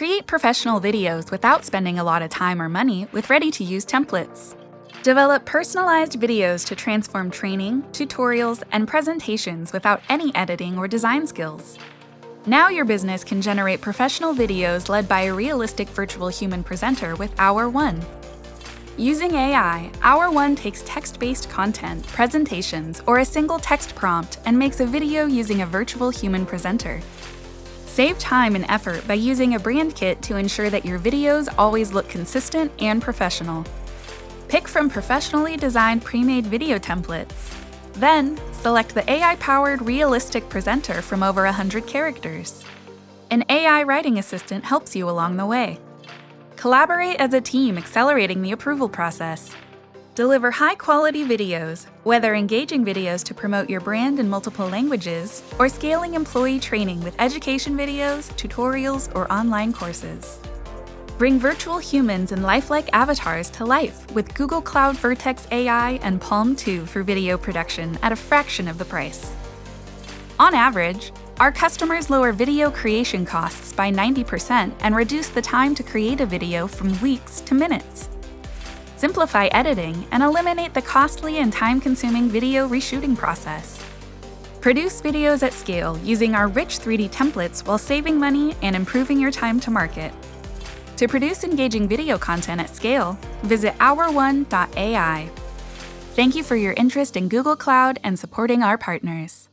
Create professional videos without spending a lot of time or money with ready-to-use templates. Develop personalized videos to transform training, tutorials, and presentations without any editing or design skills. Now your business can generate professional videos led by a realistic virtual human presenter with hourone. Using AI, hourone takes text-based content, presentations, or a single text prompt and makes a video using a virtual human presenter. Save time and effort by using a brand kit to ensure that your videos always look consistent and professional. Pick from professionally designed pre-made video templates. Then, select the AI-powered realistic presenter from over 100 characters. An AI writing assistant helps you along the way. Collaborate as a team, accelerating the approval process. Deliver high-quality videos, whether engaging videos to promote your brand in multiple languages or scaling employee training with education videos, tutorials, or online courses. Bring virtual humans and lifelike avatars to life with Google Cloud Vertex AI and Palm 2 for video production at a fraction of the price. On average, our customers lower video creation costs by 90% and reduce the time to create a video from weeks to minutes. Simplify editing and eliminate the costly and time-consuming video reshooting process. Produce videos at scale using our rich 3D templates while saving money and improving your time to market. To produce engaging video content at scale, visit hourone.ai. Thank you for your interest in Google Cloud and supporting our partners.